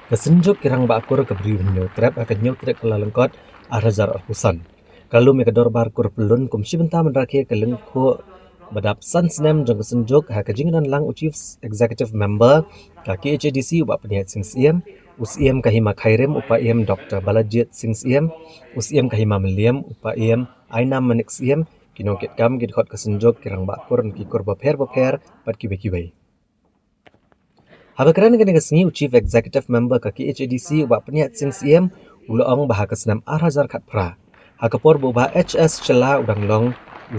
Kesenjuk kirang bakur kebriu trap akan trap kelalengkot arhajar arpusan. Kalau mekador barkur pelun kum shibenta mendrake kelengko badap sansnem jong kesenjuk ha kajingan lang chief executive member kaki HDC upa peniat sing siem usiem kahima khairem upa em Dr. Balajit sing siem usiem kahima meliam upa em aina manik siem kinokit kam kidkhot kesenjuk kirang bakur kikur baper pat kibai. Habakran kena kesengi Chief Executive Member kaki HADC wak peniat sing siem uloong bahak kesenam arhajar kat pra. Hakapor bubah HS Cela udang long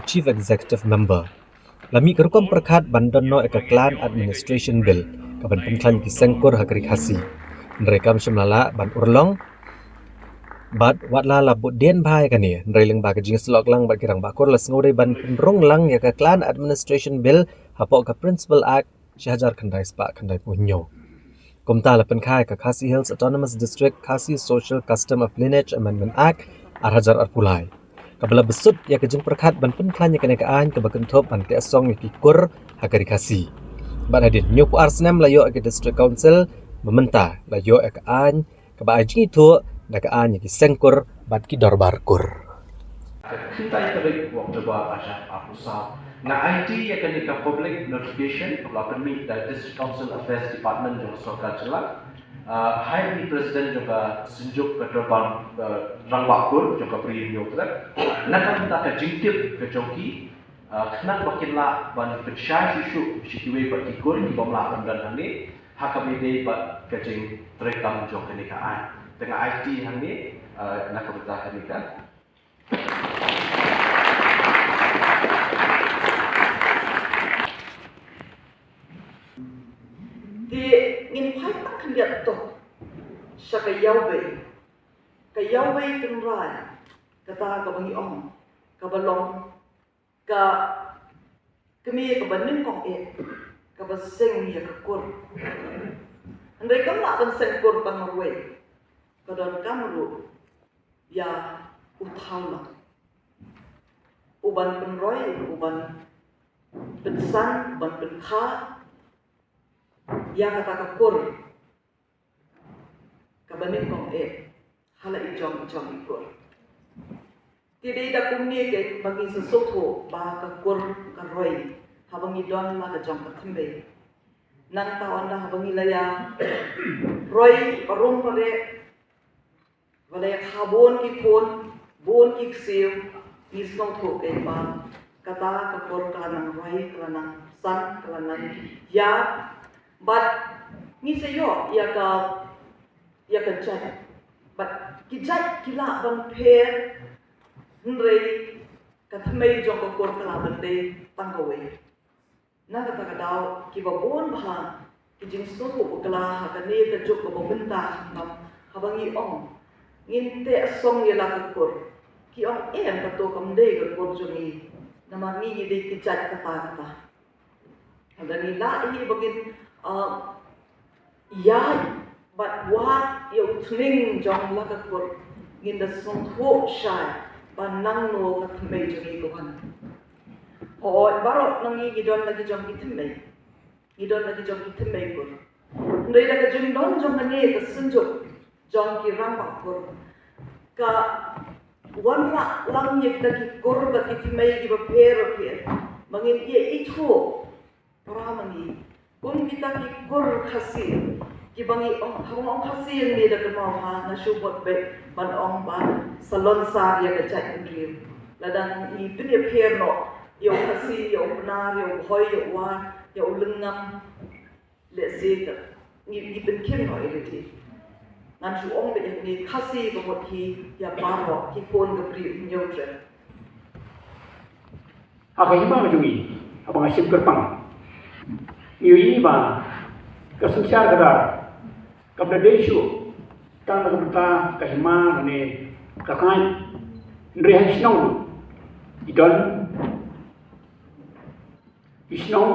Chief Executive Member. Lami kerukom perkat bandon no ekaklan Administration Bill kaban penklan kisengkur hakari khasi. Mereka msyamlala ban urlong bad watla labut den bahai kani nreling ba kajing slok lang ba kirang bakor las ngore ban penrong lang yakaklan Administration Bill hapok ka Principal Act Syahajar Kandai Spa Kandai Punyo. Kumta lapan kai ke Khasi Hills Autonomous District Khasi Social Custom of Lineage Amendment Act Arhajar Arpulai. Kabela besut ya kejeng perkat ban penklan ya kenekaan ke bakentop ban teasong ya kikur hakari Khasi. Ban hadin nyupu arsnem layo ke District Council mementa layo ya kaan ke ba ajing itu da kaan ya kisengkur ban kidor barkur. Kita itu waktu buat asyaf apusal. Nah, IT akan di public notification akan meet the District Council Affairs Department juga Sokar Celak. Hai di Presiden juga senjuk ke terbang rangwakur juga beri nyokret. Nak kita akan jingkip ke joki. Kenapa makinlah ban pensyai isu situasi partikur di bawah dan ini hakabide bat kejeng rekam jok kenekaan. Tengah IT ini nak kita kenekaan. Ngin phai tak khandiat to sa kayaway kang rai kata ka bangi ong ka balong ka kami ka banin kong ka baseng ya ka kur andai kam la ban seng kur pangarwe ka don kamru ya uthala uban penroy uban pensan uban penkha ya kata kakur kabanin kong hala ijong ikur tidak ada kumni ke bagi sesuatu bah kakur karoy habang idon la ka jong katembe nang tawan dah habang ilaya roy parung pare walaya khabon ki phon bon ki xiu ni sno tho ke ba kata kakur kalanang roy kalanang san kalanang ya but ni sayo ya ka jat but ki jat kila ban pher nrei ka thmei jong ko kor kala ban de tangawe na ka ta daw ki ba bon ba ki jing so ko kala ha ka ne ka jok ko benta nam habangi ong ngin te song ye la ka kor ki ong ka to kam de ka kor jongi nama ni de ki jat ka ta ada ni la ini bagin ya but what you tling jong la ka kur in the song ho shy ban nang no ka thmei jori ko kan o baro nang yi gidon lagi jong kitmei kur ndai la ka jong don jong ne ka sunjo jong ki ram ba kur ka wan ra lang yek ta ki kur ba kitmei ki ba per mangin ye itu para mangi kung kita ki kur khasi ki bangi ong khasi yang ni da kemau ha na shubot be ban ong ba salon sa ya ka chat ndri ladang i pini pher no yo khasi yo na yo hoi yo wa yo lengam le se ka ni ben kem no eliti nan su ong be ni khasi ko bot ki ya ba ro ki pon ga pri nyo tre apa iba majui apa ngasim kerpang yui ba kasensya kada kabla desu tang kabta kahima ne kakai ndre hasnong idon isnong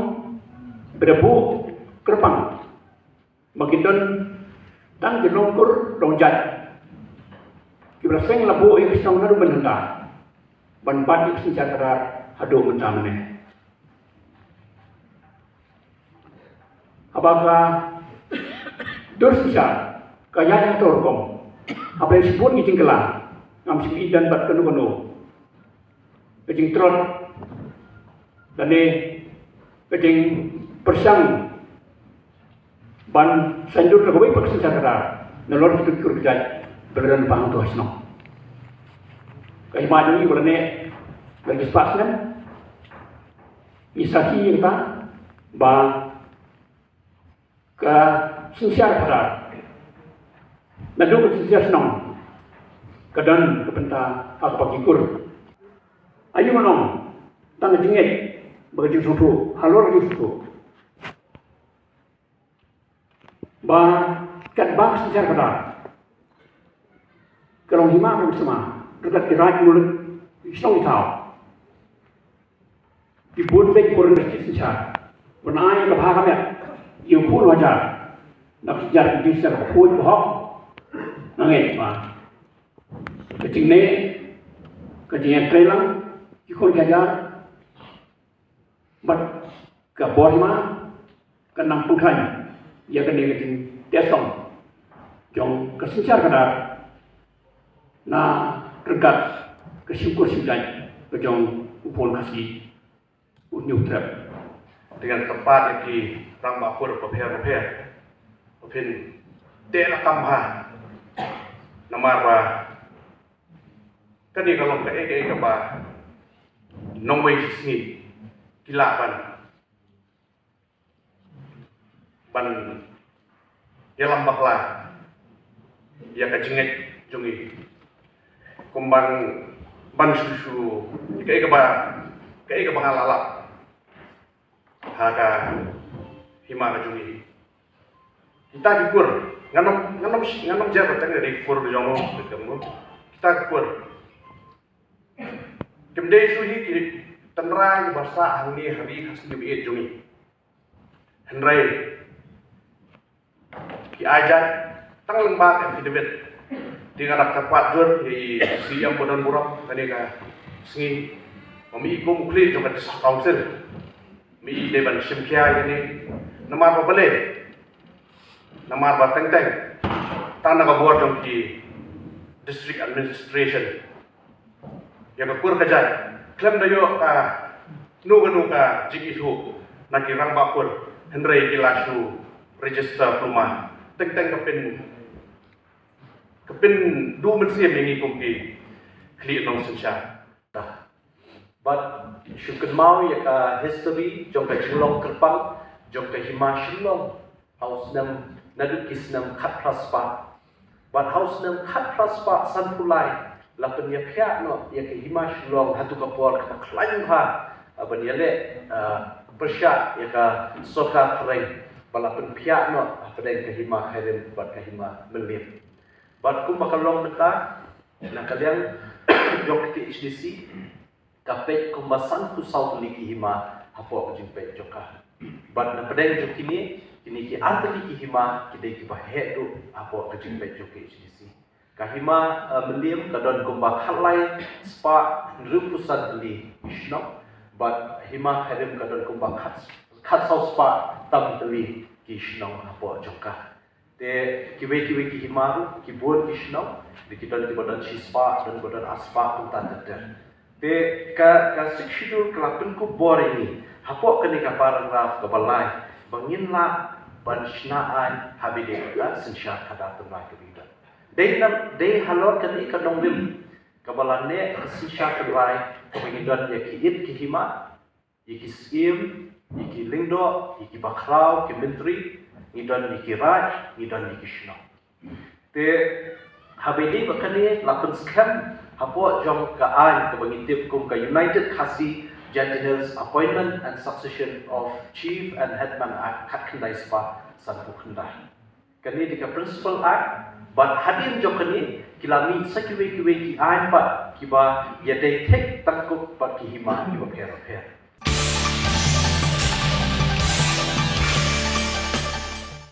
berbu kerpang magidon tang dilongkur longjat kibraseng labu isnong naru benenda ban badi kasensya kada hado mentamane apakah dosa kaya yang tergom apa yang sebut ni tinggalan ngam si dan bat kanu kejing tron dan ni kejing persang ban sanjur lebih persen cara nalor itu kerja berdan bang tu hasno kai maju ni boleh bagi spasnya isahi kita ba ka sincere pada nadu sincere senang kadan kepenta aku pakikur ayu manong tang jingit bagi susu halor susu ba kat bang sincere pada kalau hima pun sama dekat kirai mulut senang tahu dibuat baik kurang sincere benai lebah kami yêu phút hóa trả đặc giật đi sẽ có phút của họ nó nghe mà cái chuyện này cái chuyện này lắm chứ không cái gì bắt cả bồi mà cái nằm phong thành giờ cái này cái chuyện té xong trong cái sinh hoạt cái đó là terkat cái sinh hoạt sinh hoạt cái trong upon kasih unyuk terap dengan tempat yang di rang makur pepin tela kamha namarwa kani kalau ke ba nongwei sini kilapan ban yalam bakla ya kajinget jungi kumbang ban susu ke ba halala haga hima jungi kita dikur nganom jabat tang dari kur jongo ketemu kita kur kemde suhi ki tenra bahasa hangni habi khasni bi jungi henrai ki ajat tang lembak affidavit dengan dak cepat jur di siam bodan buruk tadi ka singi mami ko mukli jokat council mi deban simkia ini namar apa balik namar batang tanah kabur dong di district administration yang kekur kerja klaim dayo ka nuga jiki itu nak kirang bakur henry kilasu register rumah kepin dua mensiam ini kumpi kli nong sencha but syukur mau ya ka history jong ka chulong kerpang jong ka hima shilong house nam nadu kisnam khat praspa but house nam khat praspa sanpulai lapen ya phya no ya ka hima shilong hatu ka por ka klaim ha aban ya le persya ya ka soka preng balapen phya no apen ka hima khairen but ka hima melim but kum bakalong neka nakaliang jong ka HDC kapet kumbasan ku sau liki hima hapo jimpe joka but na pedeng jokini kini ki antali ki hima kide ki bahe tu hapo jimpe joki HDC kahima melim kadon kumba khalai spa rupusan li ishno but hima khadim kadon kumba khat sau spa tam tali ki ishno hapo joka te kiwe ki hima ki bon ishno dikidon dibodon spa dan bodon aspa punta teter te ka schedule kelapun ku bore ini hapo kani ka paragraph ka balai bangin la ban shnaan habide ka sensha kada tumai ke bida dei halor kani ka donglim ka balane sensha kadai bangin don ya ki it ki hima iki skim iki lingdo iki bakrau ki menteri ngidon iki raj ngidon iki shno te habide bakani lapun scam hapo jong ka an ka bangitip kum ka United Khasi Judges Appointment and Succession of Chief and Headman Act Khatkhandai Spa Sanpu Khandai kani di ka Principal Act but hadim jong kani kilami sakiwe ki an pat kiba yadai tek takuk pat ki hima kiba pher